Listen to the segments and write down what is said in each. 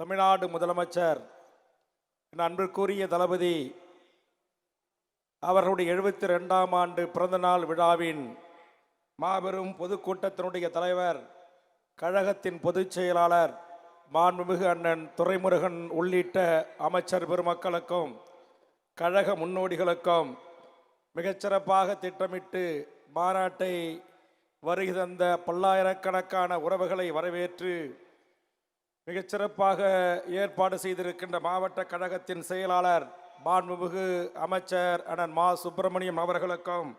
தமிழ்நாடு முதலமைச்சர் அன்பிற்குரிய தளபதி அவர்களுடைய 72ஆம் ஆண்டு பிறந்தநாள் விழாவின் மாபெரும் பொதுக்கூட்டத்தினுடைய தலைவர், கழகத்தின் பொதுச் செயலாளர் மாண்புமிகு அண்ணன் துரைமுருகன் உள்ளிட்ட அமைச்சர் பெருமக்களுக்கும் கழக முன்னோடிகளுக்கும் மிகச்சிறப்பாக திட்டமிட்டு மாநாட்டை வருகை தந்த பல்லாயிரக்கணக்கான உறவுகளை வரவேற்று மிகச்சிறப்பாக ஏற்பாடு செய்திருக்கின்ற மாவட்ட கழகத்தின் செயலாளர் மாண்புமிகு அமைச்சர் அண்ணன் மா சுப்பிரமணியம் அவர்களுக்கும்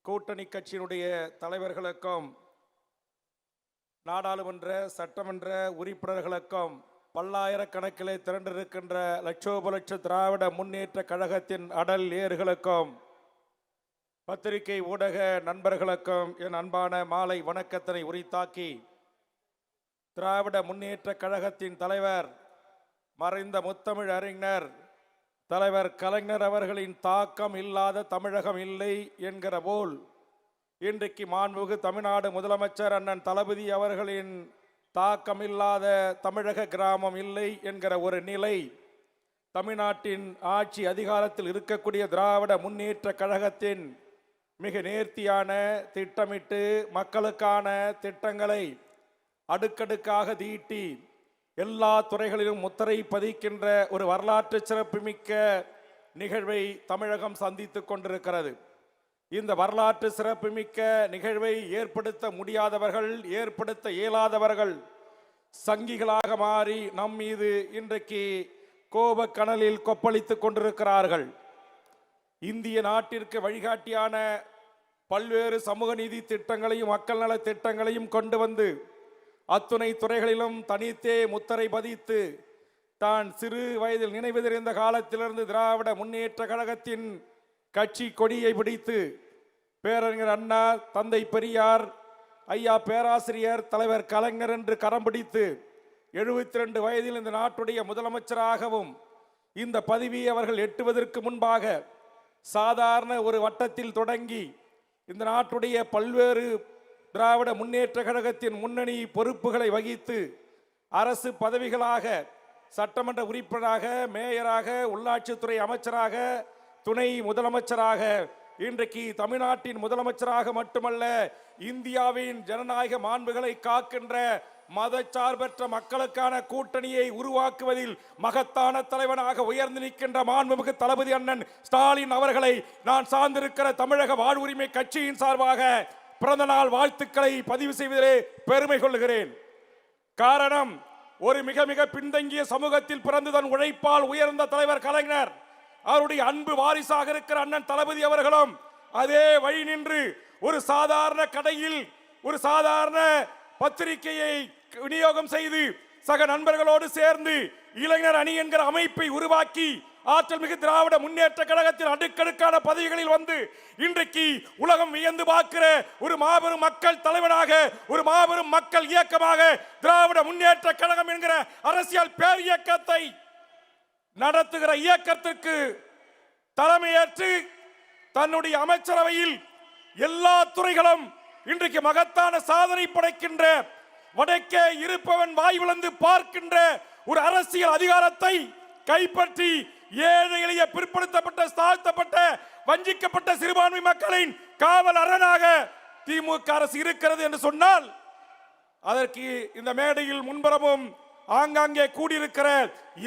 கூட்டணி கட்சியினுடைய தலைவர்களுக்கும் நாடாளுமன்ற சட்டமன்ற உறுப்பினர்களுக்கும் பல்லாயிரக்கணக்கிலே திரண்டிருக்கின்ற லட்சோப லட்ச திராவிட முன்னேற்ற கழகத்தின் அடல் ஏறுகளுக்கும் பத்திரிகை ஊடக நண்பர்களுக்கும் என் அன்பான மாலை வணக்கத்தினை உரித்தாக்கி, திராவிட முன்னேற்ற கழகத்தின் தலைவர் மறைந்த முத்தமிழ் அறிஞர் தலைவர் கலைஞர் அவர்களின் தாக்கம் இல்லாத தமிழகம் இல்லை என்கிற போல் இன்றைக்கு மாண்புமிகு தமிழ்நாடு முதலமைச்சர் அண்ணன் தளபதி அவர்களின் தாக்கம் இல்லாத தமிழக கிராமம் இல்லை என்கிற ஒரு நிலை தமிழ்நாட்டின் ஆட்சி அதிகாரத்தில் இருக்கக்கூடிய திராவிட முன்னேற்ற கழகத்தின் மிக நேர்த்தியான திட்டமிட்டு மக்களுக்கான திட்டங்களை அடுக்கடுக்காக தீட்டி எல்லா துறைகளிலும் முத்திரை பதிக்கின்ற ஒரு வரலாற்று சிறப்புமிக்க நிகழ்வை தமிழகம் சந்தித்து கொண்டிருக்கிறது. இந்த வரலாற்று சிறப்புமிக்க நிகழ்வை ஏற்படுத்த முடியாதவர்கள், ஏற்படுத்த இயலாதவர்கள் சங்கிகளாக மாறி நம் மீது இன்றைக்கு கோபக்கனலில் கொப்பளித்துக் கொண்டிருக்கிறார்கள். இந்திய நாட்டிற்கு வழிகாட்டியான பல்வேறு சமூக நீதி திட்டங்களையும் மக்கள் நல திட்டங்களையும் கொண்டு வந்து அத்துணை துறைகளிலும் தனித்தே முத்திரை பதித்து தான் சிறு வயதில் நினைவு தெரிந்த காலத்திலிருந்து திராவிட முன்னேற்ற கழகத்தின் கட்சி கொடியை பிடித்து பேரறிஞர் அண்ணா, தந்தை பெரியார், ஐயா பேராசிரியர், தலைவர் கலைஞர் என்று கரம் பிடித்து 72 வயதில் இந்த நாட்டுடைய முதலமைச்சராகவும் இந்த பதவியை அவர்கள் எட்டுவதற்கு முன்பாக சாதாரண ஒரு வட்டத்தில் தொடங்கி இந்த நாட்டுடைய பல்வேறு திராவிட முன்னேற்ற கழகத்தின் முன்னணி பொறுப்புகளை வகித்து அரசு பதவிகளாக சட்டமன்ற உறுப்பினராக, மேயராக, உள்ளாட்சித்துறை அமைச்சராக, துணை முதலமைச்சராக, இன்றைக்கு தமிழ்நாட்டின் முதலமைச்சராக மட்டுமல்ல, இந்தியாவின் ஜனநாயக மாண்புகளை காக்கின்ற மதச்சார்பற்ற மக்களுக்கான கூட்டணியை உருவாக்குவதில் மகத்தான தலைவனாக உயர்ந்து நிற்கின்ற மாண்புமிகு தளபதி அண்ணன் ஸ்டாலின் அவர்களை நான் சார்ந்திருக்கிற தமிழக வாழ்வுரிமை கட்சியின் சார்பாக பிறந்த நாள் வாழ்த்துக்களை பதிவு செய்வதிலே பெருமை கொள்கிறேன். காரணம், ஒரு மிக மிக பின்தங்கிய சமூகத்தில் பிறந்து தன் உழைப்பால் உயர்ந்த தலைவர் கலைஞர் அவருடைய அன்பு வாரிசாக இருக்கிற அண்ணன் தளபதி அவர்களும் அதே வழி நின்று ஒரு சாதாரண கடையில் ஒரு சாதாரண பத்திரிகையை விநியோகம் செய்து சக நண்பர்களோடு சேர்ந்து இளைஞர் அணி என்கிற அமைப்பை உருவாக்கி ஆற்றல் மிகு திராவிட முன்னேற்ற கழகத்தில் அடுக்கடுக்கான பதவிகளில் வந்து இன்றைக்கு உலகம் வியந்து பார்க்கிற ஒரு மாபெரும் மக்கள் தலைவனாக, ஒரு மாபெரும் மக்கள் இயக்கமாக திராவிட முன்னேற்ற கழகம் என்கிற அரசியல் பேர் இயக்கத்தை நடத்துகிற இயக்கத்திற்கு தலைமையேற்று தன்னுடைய அமைச்சரவையில் எல்லா துறைகளும் இன்றைக்கு மகத்தான சாதனை படைக்கின்ற, வடக்கே இருப்பவன் வாய் விளந்து பார்க்கின்ற ஒரு அரசியல் அதிகாரத்தை கைப்பற்றி ஏழை எளிய பிற்படுத்தப்பட்ட, தாழ்த்தப்பட்ட, வஞ்சிக்கப்பட்ட சிறுபான்மை மக்களின் காவல் அரணாக திமுக அரசு இருக்கிறது என்று சொன்னால் அதற்கு இந்த மேடையில் முன்புறமும் ஆங்காங்கே கூடியிருக்கிற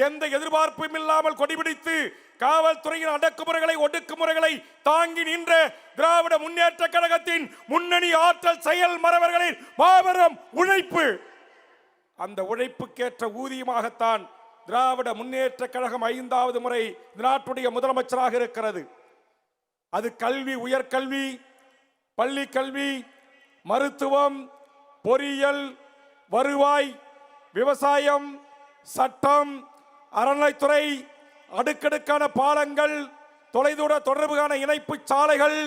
எந்த எதிர்பார்ப்பும் இல்லாமல் கொடிபிடித்து காவல்துறையின் அடக்குமுறைகளை, ஒடுக்குமுறைகளை தாங்கி நின்ற திராவிட முன்னேற்ற கழகத்தின் முன்னணி ஆற்றல் செயல் மறவர்களின் மாபெரும் உழைப்பு, அந்த உழைப்புக்கேற்ற ஊதியமாகத்தான் திராவிட முன்னேற்ற கழகம் 5வது முறை நாட்டுடைய முதலமைச்சராக இருக்கிறது. அது கல்வி, உயர்கல்வி, பள்ளி கல்வி, மருத்துவம், பொறியியல், வருவாய், விவசாயம், சட்டம், அறநிலைத்துறை, அடுக்கடுக்கான பாலங்கள், தொலைதூர தொடர்புகான இணைப்பு சாலைகள்,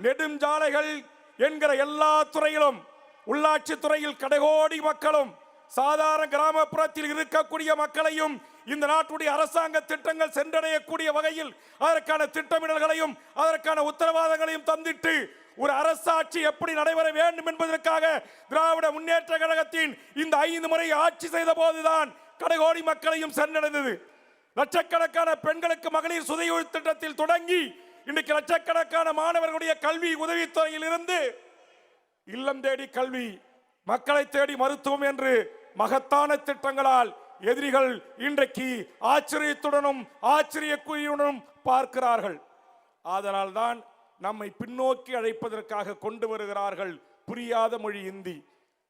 நெடுஞ்சாலைகள் என்கிற எல்லா துறையிலும், உள்ளாட்சி துறையில் கடைகோடி மக்களும் சாதாரண கிராமப்புறத்தில் இருக்கக்கூடிய மக்களையும் இந்த நாட்டுடைய அரசாங்க திட்டங்கள் சென்றடையக்கூடிய வகையில் அதற்கான திட்டமிடல்களையும் அதற்கான உத்தரவாதங்களையும் தந்திட்டு ஒரு அரசாட்சி எப்படி நடைபெற வேண்டும் என்பதற்காக திராவிட முன்னேற்ற கழகத்தின் இந்த 5 முறை ஆட்சி செய்த போதுதான் கடைகோடி மக்களையும் சென்றடைந்தது. லட்சக்கணக்கான பெண்களுக்கு மகளிர் சுதையுழு திட்டத்தில் தொடங்கி இன்றைக்கு லட்சக்கணக்கான மாணவர்களுடைய கல்வி உதவித்தொகையில் இருந்து இல்லம் தேடி கல்வி, மக்களை தேடி மருத்துவம் என்று மகத்தான திட்டங்களால் எதிரிகள் இன்றைக்கு ஆச்சரியத்துடனும் ஆச்சரியக்குறியுடனும் பார்க்கிறார்கள். ஆதலால் தான் நம்மை பின்னோக்கி அழைப்பதற்காக கொண்டு வருகிறார்கள் புரியாத மொழி இந்தி.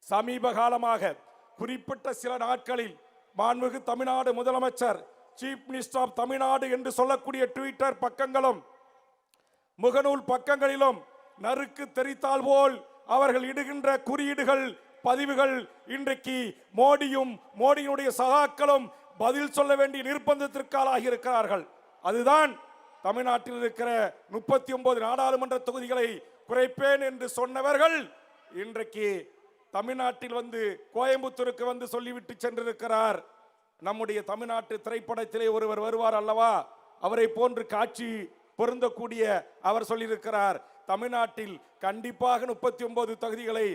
சமீப காலமாக குறிப்பிட்ட சில நாட்களில் மாண்புமிகு தமிழ்நாடு முதலமைச்சர் சீஃப் மினிஸ்டர் ஆஃப் தமிழ்நாடு என்று சொல்லக்கூடிய ட்விட்டர் பக்கங்களும் முகநூல் பக்கங்களிலும் நறுக்கு தெரித்தால் போல் அவர்கள் இடுகின்ற குறியீடுகள் பதிவுகள் இன்றைக்கு மோடியினுடைய சகாக்களும் பதில் சொல்ல வேண்டிய நிர்பந்தத்திற்காலாகி இருக்கிறார்கள். அதுதான் தமிழ்நாட்டில் இருக்கிற 39 நாடாளுமன்ற தொகுதிகளை குறைப்பேன் என்று சொன்னவர்கள் இன்றைக்கு தமிழ்நாட்டில் வந்து கோயம்புத்தூருக்கு வந்து சொல்லிவிட்டு சென்றிருக்கிறார். நம்முடைய தமிழ்நாட்டு திரைப்படத்திலே ஒருவர் வருவார் அல்லவா, அவரை போன்று காட்சி பொருந்தக்கூடிய அவர் சொல்லியிருக்கிறார், தமிழ்நாட்டில் கண்டிப்பாக 39 தொகுதிகளை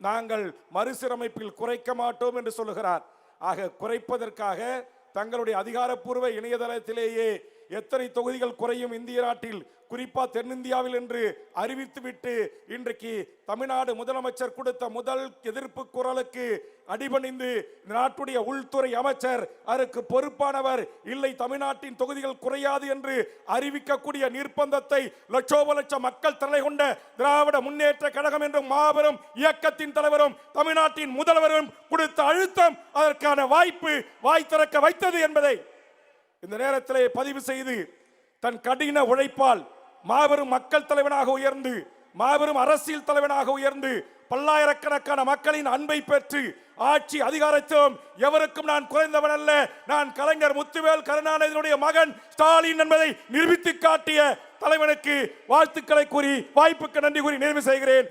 நாங்கள் மறுசீரமைப்பில் குறைக்க மாட்டோம் என்று சொல்லுகிறார். ஆக குறைப்பதற்காக தங்களுடைய அதிகாரப்பூர்வ இணையதளத்திலேயே எத்தனை தொகுதிகள் குறையும் இந்திய நாட்டில், குறிப்பா தென்னிந்தியாவில் என்று அறிவித்துவிட்டு இன்றைக்கு தமிழ்நாடு முதலமைச்சர் கொடுத்த முதல் எதிர்ப்பு குரலுக்கு அடிபணிந்து நாட்டுடைய உள்துறை அமைச்சர் அதற்கு பொறுப்பானவர் இல்லை, தமிழ்நாட்டின் தொகுதிகள் குறையாது என்று அறிவிக்கக்கூடிய நிர்பந்தத்தை லட்சோப லட்சம் மக்கள் தலை கொண்ட திராவிட முன்னேற்ற கழகம் என்ற மாபெரும் இயக்கத்தின் தலைவரும் தமிழ்நாட்டின் முதல்வரும் கொடுத்த அழுத்தம் அதற்கான வாய்ப்பு வாய் திறக்க வைத்தது என்பதை இந்த நேரத்திலே பதிவு செய்து தன் கடின உழைப்பால் மாபெரும் மக்கள் தலைவனாக உயர்ந்து மாபெரும் அரசியல் தலைவனாக உயர்ந்து பல்லாயிரக்கணக்கான மக்களின் அன்பை பெற்று ஆட்சி அதிகாரத்துவம் எவருக்கும் நான் குறைந்தவன் அல்ல, நான் கலைஞர் முத்துவேல் கருணாநிதியுடைய மகன் ஸ்டாலின் என்பதை நிரூபித்து காட்டிய தலைவனுக்கு வாழ்த்துக்களை கூறி வாய்ப்புக்கு நன்றி கூறி நிறைவு செய்கிறேன்.